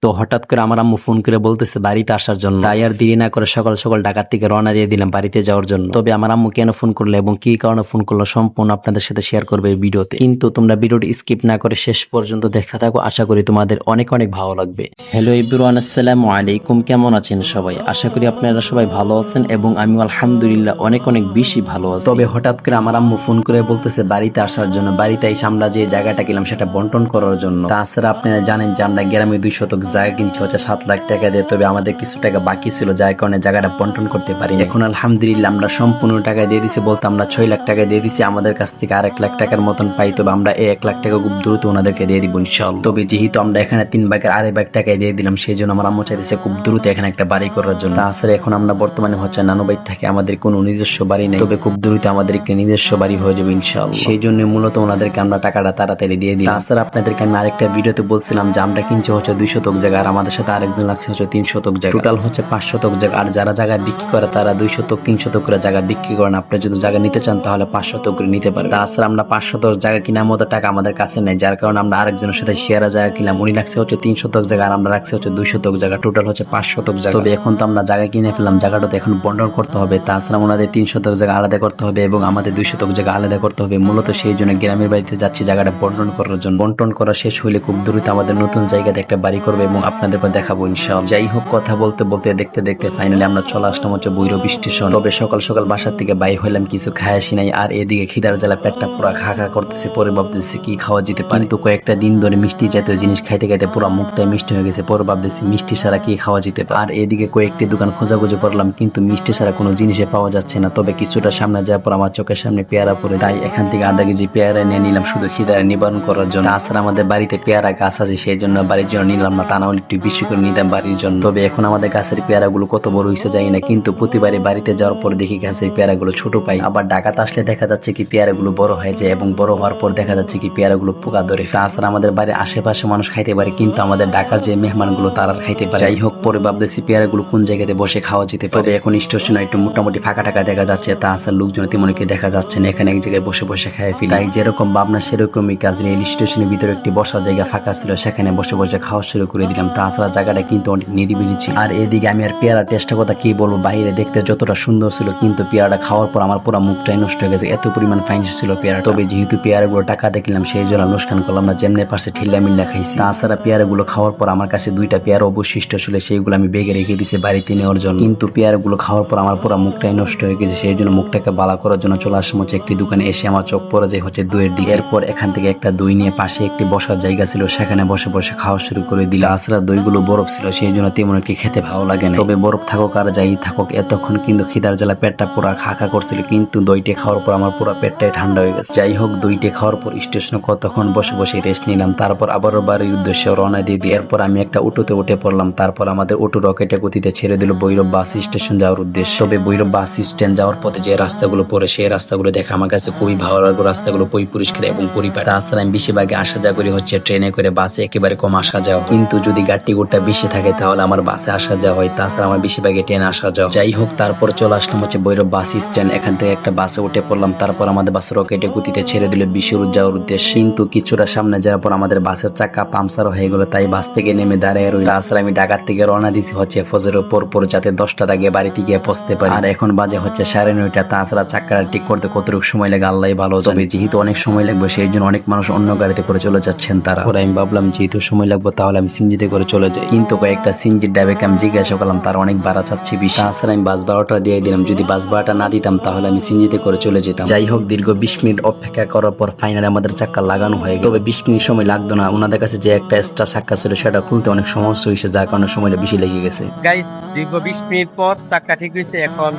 তো হঠাৎ করে আমার আম্মু ফোন করে বলতেছে বাড়িতে আসার জন্য, তাই আর দেরি না করে সকাল সকাল ঢাকার থেকে রওনা দিয়ে দিলাম বাড়িতে যাওয়ার জন্য। তবে আমার আম্মু কেন ফোন করলো এবং কি কারণে ফোন করলো সম্পূর্ণ আপনাদের সাথে শেয়ার করবে এই ভিডিওতে, কিন্তু তোমরা ভিডিওটি স্কিপ না করে শেষ পর্যন্ত দেখতে থাকো, আশা করি তোমাদের অনেক অনেক ভালো লাগবে। হ্যালো এভরিওয়ান, আসসালামু আলাইকুম, কেমন আছেন সবাই? আশা করি আপনারা সবাই ভালো আছেন এবং আমি আলহামদুলিল্লাহ অনেক অনেক বেশি ভালো আছি। তবে হঠাৎ করে আমার আম্মু ফোন করে বলতেছে বাড়িতে আসার জন্য, বাড়িতে এসে আমরা যে জায়গাটা কিনলাম সেটা বন্টন করার জন্য। তাছাড়া আপনারা জানেন যে আমরা গ্রামে 2 শতক জায়গা কিনছি হচ্ছে 7 লাখ টাকা দিয়ে। তবে আমাদের কিছু টাকা বাকি ছিল, যার কারণে জায়গাটা বন্টন করতে পারি। এখন আলহামদুলিল্লাহ আমরা সম্পূর্ণ টাকা দিয়ে দিছি, বলতে আমরা 6 লাখ টাকা দিয়ে দিছি। আমাদের কাছ থেকে আর 1 লাখ টাকার মতন পাই, তবে আমরা এই 1 লাখ টাকা খুব দ্রুত ওনাদেরকে দিয়ে দিব ইনশাআল্লাহ। তবে যেহেতু আমরা এখানে 3 ভাগের আড়াই ভাগ টাকায় দিয়ে দিলাম, সেই জন্য আমার আম্মু চাইতেছে খুব দ্রুত এখানে একটা বাড়ি করার জন্য। তাছাড়া এখন আমরা বর্তমানে হচ্ছে নানুবাড়ি থেকে, আমাদের কোনো নিজস্ব বাড়ি নেই, তবে খুব দ্রুত আমাদের একটা নিজস্ব বাড়ি হয়ে যাবে ইনশাআল্লাহ। সেই জন্য মূলত ওনাদেরকে আমরা টাকাটা তাড়াতাড়ি দিয়ে দিই। তাছাড়া আপনাদেরকে আমি আরেকটা ভিডিওতে বলছিলাম যে আমরা কিনছি হচ্ছে 2 শতক জায়গা, আর আমাদের সাথে আরেকজন লাগছে হচ্ছে 3 শতক জায়গা, টোটাল হচ্ছে 5 শতক জায়গা। আর যারা জায়গা বিক্রি করে তারা 2 শতক 3 শতক করে জায়গা বিক্রি করেন। আপনি যদি জায়গা নিতে চান তাহলে 5 শতক করে নিতে পারেন। তাছাড়া আমরা 5 শতক জায়গা কেনার মতো টাকা আমাদের কাছে নেই, যার কারণে আমরা আরেকজনের সাথে শেয়ারে জায়গা কিনলাম। উনি রাখছে হচ্ছে 3 শতক জায়গা আর আমরা রাখছি হচ্ছে 2 শতক জায়গা, টোটাল হচ্ছে 5 শতক জায়গা। তবে এখন তো আমরা জায়গা কিনে ফেললাম, জায়গাটা তো এখন বন্টন করতে হবে। তাছাড়া ওনাদের 3 শতক জায়গা আলাদা করতে হবে এবং আমাদের 2 শতক জায়গা আলাদা করতে হবে। মূলত সেই জন্য গ্রামের বাড়িতে যাচ্ছি জায়গাটা বন্টন করার জন্য। বন্টন করা শেষ হলে খুব দ্রুত আমাদের নতুন জায়গাতে একটা বাড়ি করবে এবং আপনাদেরকে দেখাবো ইনশাআল্লাহ। যাই হোক, কথা বলতে বলতে দেখতে দেখতে ফাইনালি আমরা চলে আসলাম হচ্ছে ভৈরব স্টেশন। তবে সকাল সকাল বাসার থেকে বাইর হইলাম, কিছু খায় আসি নাই। আর এদিকে খিদার জ্বালা পেটটা পুরো খা খা করতেছে। পরে ভাবতেছি কি খাওয়া যেতে পারে, কিন্তু কয়েকটা দিন ধরে মিষ্টি জাতীয় জিনিস খাইতে খাইতে পুরো মুখটাই মিষ্টি হয়ে গেছে। পরে ভাবতেছি মিষ্টি ছাড়া কি খাওয়া যেতে পারে। আর এদিকে কয়েকটি দোকান খোঁজাখুঁজি করলাম, কিন্তু মিষ্টি ছাড়া কোনো জিনিসে পাওয়া যাচ্ছে না। তবে কিছুটা সামনে যাওয়ার পর আমার চোখের সামনে পেয়ারা পড়ে, তাই এখান থেকে আধা কেজি পেয়ারা নিয়ে নিলাম শুধু খিদার নিবারণ করার জন্য। তাছাড়া আমাদের বাড়িতে পেয়ারা গাছ আছে, সেই জন্য বাড়ির জন্য নিলাম না, তা না হলে একটু বেশি করে নিতাম বাড়ির জন্য। তবে এখন আমাদের গাছের পেয়ারা গুলো কত বড় হয়েছে জানি না, কিন্তু প্রতিবারে বাড়িতে যাওয়ার পর দেখি গাছের পেয়ারা গুলো ছোট পাই। আবার ঢাকাতে আসলে দেখা যাচ্ছে কি পেয়ারা গুলো বড় হয়ে যায় এবং বড় হওয়ার পর দেখা যাচ্ছে কি পেয়ারা গুলো পোকা ধরে। তাছাড়া আমাদের বাড়ির আশেপাশে মানুষ খাইতে পারে, কিন্তু আমাদের ঢাকার যে মেহমান গুলো তারা খাইতে পারে। যাই হোক, পরে ভাবতেছি পেয়ারা গুলো কোন জায়গাতে বসে খাওয়া যেতে পারে। তবে এখন স্টেশনে একটু মোটামুটি ফাঁকা টাকা দেখা যাচ্ছে, তাছাড়া লোকজন তেমন কি দেখা যাচ্ছে না। এখানে এক জায়গায় বসে বসে খাই ফেলি। তাই যেরকম ভাবনা সেরকমই কাজ। রেল স্টেশনের ভিতরে একটি বসার জায়গা ফাঁকা ছিল, সেখানে বসে বসে খাওয়া শুরু করে দিলাম। তাছাড়া জায়গাটা কিন্তু অনেক নিরিবিলি ছিল। আর এদিকে আমি আর পেয়ারা টেস্টের কথা কি বলবো, বাইরে দেখতে যতটা সুন্দর ছিল, কিন্তু পেয়ারাটা খাওয়ার পর আমার পুরো মুখটাই নষ্ট হয়ে গেছে, এত পরিমাণ ফাইন ছিল পেয়ারা। তবে যেহেতু পেয়ারা গুলো টাকা দেখলাম, সেই জন্য অনুষ্ঠান করলাম না, যেমনি পারছে ঠিল্লা মিল্লা খাইছি। তাছাড়া পেয়ারা গুলো খাওয়ার পর আমার কাছে 2টা পেয়ারা অবশিষ্ট ছিল, সেইগুলো আমি বেগে রেখে দিছি বাড়িতে নেওয়ার জন্য। কিন্তু পেয়ারা গুলো খাওয়ার পর আমার পুরো মুখটাই নষ্ট হয়ে গেছে, সেই জন্য মুখটাকে বালা করার জন্য চলে আসলাম হচ্ছে একটি দোকানে। এসে আমার চোখ পড়ে যায় হচ্ছে দইয়ের দিকে। এরপর এখান থেকে একটা দই নিয়ে পাশে একটি বসার জায়গা ছিল, সেখানে বসে বসে খাওয়া শুরু করে দিলাম। তাছাড়া দইগুলো বরফ ছিল, সেই জন্য তেমন একটি খেতে ভালো লাগে না। তবে বরফ থাকুক আর যাই থাকুক, এতক্ষণ কিন্তু খিদার জ্বালা পেটটা পুরো খা খা করছিল, কিন্তু দইটা খাওয়ার পর আমার পুরো পেটটাই ঠান্ডা হয়ে গেছে। যাই হোক, দইটা খাওয়ার পর স্টেশনে কতক্ষণ বসে বসে রেস্ট নিলাম, তারপর আবারও বাড়ির উদ্দেশ্যে রওনা দিয়ে দিই। এরপর আমি একটা অটোতে উঠে পড়লাম। তারপর আমাদের অটো রকেটে গতিতে ছেড়ে দিল ভৈরব বাস স্টেশন যাওয়ার উদ্দেশ্যে। তবে ভৈরব বাস স্ট্যান্ড যাওয়ার পথে যে রাস্তাগুলো পড়ে, সেই রাস্তাগুলো দেখে আমার কাছে খুবই ভালো লাগলো। রাস্তাগুলো পরিষ্কার এবং পরিপাটি। তাছাড়া আমি বেশিরভাগে আসা যাওয়া করি হচ্ছে ট্রেনে করে, বাসে একেবারে কম আসা যাওয়া। কিন্তু যদি গাড়ি গোটা বেশি থাকে তাহলে আমার বাসে আসা যাওয়া হয়, তাছাড়া আমার বেশিরভাগে ট্রেনে আসা যাওয়া। যাই হোক, তারপর চলে আসলাম হচ্ছে ভৈরব বাস স্ট্যান্ড। এখান থেকে একটা বাসে উঠে পড়লাম। তারপর আমাদের বাস রকেটে গতিতে ছেড়ে দিল বিশ্বরুট যাওয়ার উদ্দেশ্যে। কিন্তু কিছুটা সামনে যাওয়ার পর আমাদের বাসের চাকা পাংচার হয়ে গেল, তাই বাস থেকে নেমে দাঁড়িয়ে রইল। তাছাড়া আমি ঢাকার থেকে রওনা দিছি হচ্ছে ফজরের পর যাতে 10টার আগে বাড়িতে গিয়ে পৌঁছতে পারি। আর এখন বাজে হচ্ছে 9:30। তাছাড়া চাকাটা ঠিক করতে কতটুকু সময় লাগে আল্লাহ ভালো জানে। যেহেতু অনেক সময় লাগবে, সেই জন্য অনেক মানুষ অন্য গাড়িতে করে চলে যাচ্ছেন তারা। পরে আমি ভাবলাম যেহেতু সময় লাগবে তাহলে আমি সিনজিতে করে চলে যাই, কিন্তু কয়েকটা সিনজির ড্রাইভারকে আমি জিজ্ঞাসা করলাম, তারা অনেক ভাড়া চাচ্ছি বেশি। তাছাড়া আমি বাস ভাড়াটা দিয়ে দিলাম, যদি বাস ভাড়াটা না দিতাম তাহলে আমি সিনজিতে করে চলে যেতাম। যাই হোক, দীর্ঘ 20 মিনিট অপেক্ষা করার পর ফাইনালি আমাদের চাক্কা লাগানো হয়ে গেল। তবে 20 মিনিট সময় লাগতো না, ওনাদের কাছে যে একটা এক্সট্রা চাক্কা ছিল সেটা খুলতে অনেক সমস্যা হয়েছে, যার কারণে সময়টা বেশি লেগে গেছে। গাইস, দীর্ঘ 20 মিনিট পর চাক্কা ঠিক হয়েছে, এখন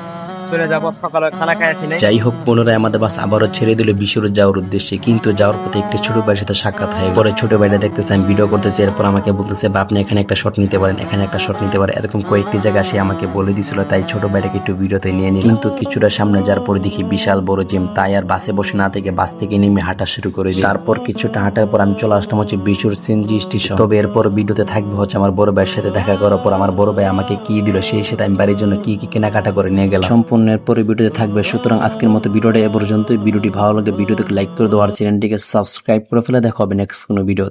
চলে যাব সকালে খানা খাই আসি নাই। যাই হোক, পুনরায় আমাদের বাস আবারও ছেড়ে দিল বিশ্বরুট যাওয়ার উদ্দেশ্যে। কিন্তু যাওয়ার পথে একটি ছোট ভাইয়ের সাথে সাক্ষাৎ হয়ে পরে ছোট ভাইটা দেখতেছে আমি ভিডিও করতেছি, এরপর আমাকে বলতেছে বা আপনি এখানে একটা শট নিতে পারেন, এখানে একটা শট নিতে পারেন, এরকম কয়েকটি জায়গা সে আমাকে বলে দিছিল। তাই ছোট ভাইটাকে একটু ভিডিওতে নিয়ে নিই। কিন্তু কিছুটা সামনে যাওয়ার পরে দেখি বিশাল বড় জিম, তাই আর বাসে বসে না থেকে বাস থেকে নেমে হাঁটা শুরু করে দিই। তারপর কিছুটা হাঁটার পর আমি চলে আসলাম হচ্ছে বিশুর সিনজি স্টেশন। তবে এরপর ভিডিওতে থাকবে হচ্ছে আমার বড় ভাইয়ের সাথে দেখা করার পর আমার বড় ভাই আমাকে কি দিল, সেই সাথে আমি বাড়ির জন্য কি কি কেনাকাটা করে নিয়ে গেলাম, সম্পূর্ণের পরে ভিডিওতে থাকবে। সুতরাং আজকের মতো ভিডিওটা এ পর্যন্তই। ভিডিওটি ভালো লাগে ভিডিওতে লাইক করে দেওয়ার চ্যানেলটিকে সাবস্ক্রাইব করে ফেলে দেখা হবে নেক্সট কোনো ভিডিও।